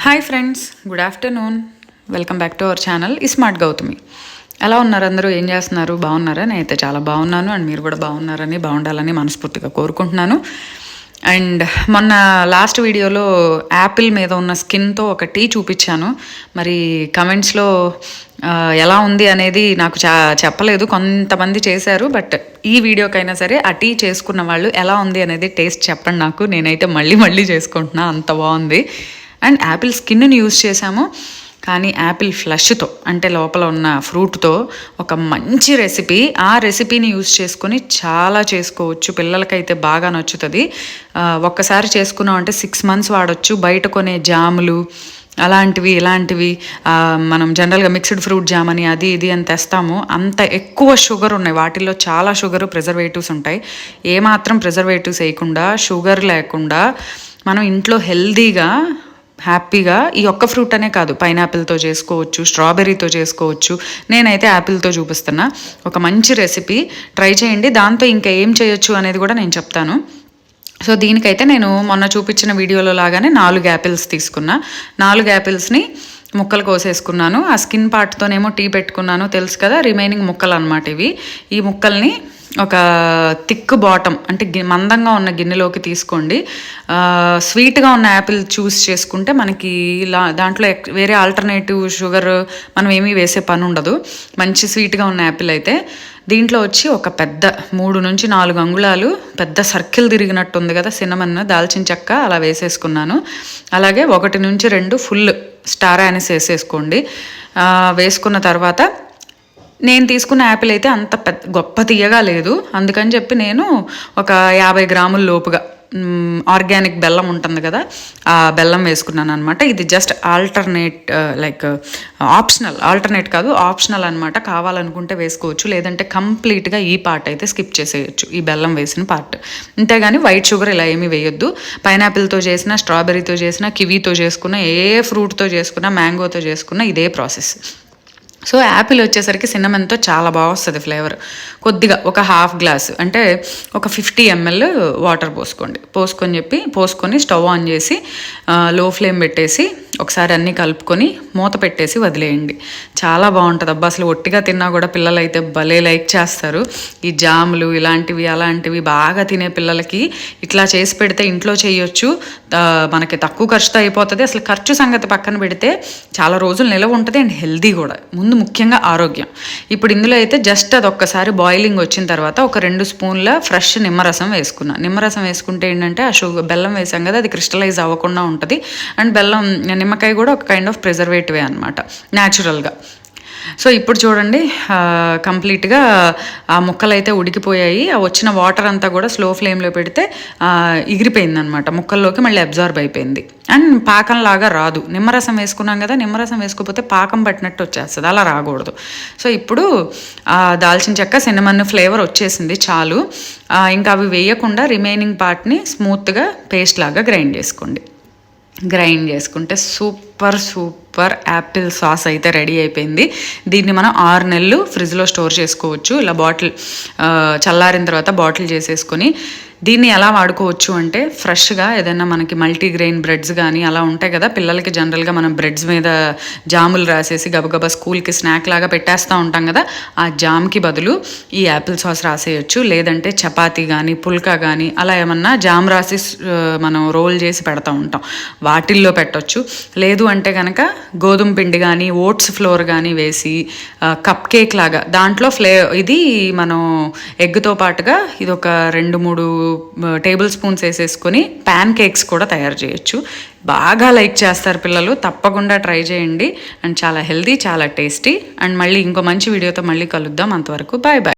Hi friends, good afternoon. Welcome back to our channel smart Gautami. ఎలా ఉన్నారు అందరూ? ఏం చేస్తున్నారు? బాగున్నారా? నేనైతే చాలా బాగున్నాను. అండ్ మీరు కూడా బాగుండాలని మనస్ఫూర్తిగా కోరుకుంటున్నాను. అండ్ మొన్న లాస్ట్ వీడియోలో యాపిల్ మీద ఉన్న స్కిన్తో ఒక టీ చూపించాను. మరి కమెంట్స్లో ఎలా ఉంది అనేది నాకు చెప్పలేదు. కొంతమంది చేశారు. బట్ ఈ వీడియోకైనా సరే ఆ టీ చేసుకున్న వాళ్ళు ఎలా ఉంది అనేది టేస్ట్ చెప్పండి నాకు. నేనైతే మళ్ళీ చేసుకుంటున్నా, అంత బాగుంది. అండ్ యాపిల్ స్కిన్ని యూజ్ చేసాము, కానీ యాపిల్ ఫ్లష్తో అంటే లోపల ఉన్న ఫ్రూట్తో ఒక మంచి రెసిపీ. ఆ రెసిపీని యూజ్ చేసుకొని చాలా చేసుకోవచ్చు. పిల్లలకైతే బాగా నచ్చుతుంది. ఒక్కసారి చేసుకున్నాం అంటే 6 months వాడచ్చు. బయట కొనే జాములు ఇలాంటివి మనం జనరల్గా మిక్స్డ్ ఫ్రూట్ జామ్ అని అది ఇది అని తెస్తాము. అంత ఎక్కువ షుగర్ ఉన్నాయి వాటిల్లో. చాలా షుగరు, ప్రిజర్వేటివ్స్ ఉంటాయి. ఏమాత్రం ప్రిజర్వేటివ్స్ వేయకుండా, షుగర్ లేకుండా మనం ఇంట్లో హెల్దీగా హ్యాపీగా ఈ ఒక్క ఫ్రూట్ అనే కాదు, పైనాపిల్తో చేసుకోవచ్చు, స్ట్రాబెర్రీతో చేసుకోవచ్చు. నేనైతే యాపిల్తో చూపిస్తున్నా. ఒక మంచి రెసిపీ, ట్రై చేయండి. దాంతో ఇంకా ఏం చేయొచ్చు అనేది కూడా నేను చెప్తాను. సో దీనికైతే నేను మొన్న చూపించిన వీడియోలో లాగానే 4 యాపిల్స్ తీసుకున్నా. 4 యాపిల్స్ని ముక్కలు కోసేసుకున్నాను. ఆ స్కిన్ పార్ట్తోనేమో టీ పెట్టుకున్నాను, తెలుసు కదా. రిమైనింగ్ ముక్కలు అన్నమాట ఇవి. ఈ ముక్కల్ని ఒక థిక్ బాటమ్ అంటే మందంగా ఉన్న గిన్నెలోకి తీసుకోండి. స్వీట్గా ఉన్న యాపిల్ చూస్ చేసుకుంటే మనకి దాంట్లో వేరే ఆల్టర్నేటివ్ షుగర్ మనం ఏమీ వేసే పని ఉండదు. మంచి స్వీట్గా ఉన్న యాపిల్ అయితే దీంట్లో వచ్చి ఒక పెద్ద 3 నుంచి 4 అంగుళాలు పెద్ద సర్కిల్ తిరిగినట్టు ఉంది కదా సిన్నమన్, దాల్చిన చెక్క అలా వేసేసుకున్నాను. అలాగే 1 నుంచి 2 ఫుల్ స్టార్ యానిస్ వేసేసుకోండి. వేసుకున్న తర్వాత నేను తీసుకున్న యాపిల్ అయితే అంత గొప్ప తీయగా లేదు. అందుకని చెప్పి నేను ఒక 50 గ్రాముల లోపుగా ఆర్గానిక్ బెల్లం ఉంటుంది కదా, ఆ బెల్లం వేసుకున్నాను అనమాట. ఇది జస్ట్ ఆల్టర్నేట్ కాదు, ఆప్షనల్ అనమాట. కావాలనుకుంటే వేసుకోవచ్చు, లేదంటే కంప్లీట్గా ఈ పార్ట్ అయితే స్కిప్ చేసేయచ్చు, ఈ బెల్లం వేసిన పార్ట్. అంతేగాని వైట్ షుగర్ ఇలా ఏమీ వేయొద్దు. పైనాపిల్తో చేసినా, స్ట్రాబెర్రీతో చేసినా, కివీతో చేసుకున్నా, ఏ ఫ్రూట్తో చేసుకున్నా, మ్యాంగోతో చేసుకున్నా ఇదే ప్రాసెస్. సో యాపిల్ వచ్చేసరికి సిన్నమన్తో చాలా బాగా వస్తుంది ఫ్లేవర్. కొద్దిగా ఒక 1/2 గ్లాసు అంటే ఒక 50 ml వాటర్ పోసుకొని స్టవ్ ఆన్ చేసి లో ఫ్లేమ్ పెట్టేసి ఒకసారి అన్నీ కలుపుకొని మూత పెట్టేసి వదిలేయండి. చాలా బాగుంటుంది. అబ్బా అసలు ఒట్టిగా తిన్నా కూడా పిల్లలు అయితే భలే లైక్ చేస్తారు. ఈ జాములు అలాంటివి బాగా తినే పిల్లలకి ఇట్లా చేసి పెడితే ఇంట్లో చేయొచ్చు. మనకి తక్కువ ఖర్చుతో అయిపోతుంది. అసలు ఖర్చు సంగతి పక్కన పెడితే చాలా రోజులు నిలవ ఉంటుంది. అండ్ హెల్దీ కూడా. ముందు ముఖ్యంగా ఆరోగ్యం. ఇప్పుడు ఇందులో అయితే జస్ట్ అది ఒక్కసారి బాయిలింగ్ వచ్చిన తర్వాత ఒక 2 స్పూన్ల ఫ్రెష్ నిమ్మరసం వేసుకున్నా. నిమ్మరసం వేసుకుంటే ఏంటంటే ఆ బెల్లం వేసాం కదా, అది క్రిస్టలైజ్ అవ్వకుండా ఉంటుంది. అండ్ నిమ్మకాయ కూడా ఒక కైండ్ ఆఫ్ ప్రిజర్వేటివే అనమాట, న్యాచురల్గా. సో ఇప్పుడు చూడండి, కంప్లీట్గా ఆ ముక్కలు అయితే ఉడికిపోయాయి. ఆ వచ్చిన వాటర్ అంతా కూడా స్లో ఫ్లేమ్లో పెడితే ఎగిరిపోయింది అనమాట, ముక్కల్లోకి మళ్ళీ అబ్జార్బ్ అయిపోయింది. అండ్ పాకంలాగా రాదు. నిమ్మరసం వేసుకున్నాం కదా, నిమ్మరసం వేసుకోకపోతే పాకం పట్టినట్టు వచ్చేస్తుంది, అలా రాకూడదు. సో ఇప్పుడు దాల్చిన చెక్క, సిన్నమన్ ఫ్లేవర్ వచ్చేసింది, చాలు. ఇంకా అవి వేయకుండా రిమైనింగ్ పార్ట్ని స్మూత్గా పేస్ట్ లాగా గ్రైండ్ చేసుకుంటే సూపర్ యాపిల్ సాస్ అయితే రెడీ అయిపోయింది. దీన్ని మనం 6 నెలలు ఫ్రిడ్జ్లో స్టోర్ చేసుకోవచ్చు. ఇలా బాటిల్ చల్లారిన తర్వాత బాటిల్ చేసేసుకొని దీన్ని ఎలా వాడుకోవచ్చు అంటే, ఫ్రెష్గా ఏదైనా మనకి మల్టీగ్రెయిన్ బ్రెడ్స్ కానీ అలా ఉంటాయి కదా, పిల్లలకి జనరల్గా మనం బ్రెడ్స్ మీద జాములు రాసేసి గబగబా స్కూల్కి స్నాక్ లాగా పెట్టేస్తూ ఉంటాం కదా, ఆ జామ్కి బదులు ఈ యాపిల్ సాస్ రాసేయచ్చు. లేదంటే చపాతీ కానీ పుల్కా కానీ అలా ఏమన్నా జామ్ రాసి మనం రోల్ చేసి పెడతా ఉంటాం, వాటిల్లో పెట్టవచ్చు. లేదు అంటే కనుక గోధుమ పిండి కానీ ఓట్స్ ఫ్లోర్ కానీ వేసి కప్ కేక్ లాగా దాంట్లో ఇది మనం ఎగ్తో పాటుగా ఇది ఒక 2-3 టేబుల్ స్పూన్స్ వేసేసుకొని ప్యాన్ కేక్స్ కూడా తయారు చేయొచ్చు. బాగా లైక్ చేస్తారు పిల్లలు. తప్పకుండా ట్రై చేయండి. అండ్ చాలా హెల్దీ, చాలా టేస్టీ. అండ్ మళ్ళీ ఇంకో మంచి వీడియోతో మళ్ళీ కలుద్దాం. అంతవరకు బాయ్.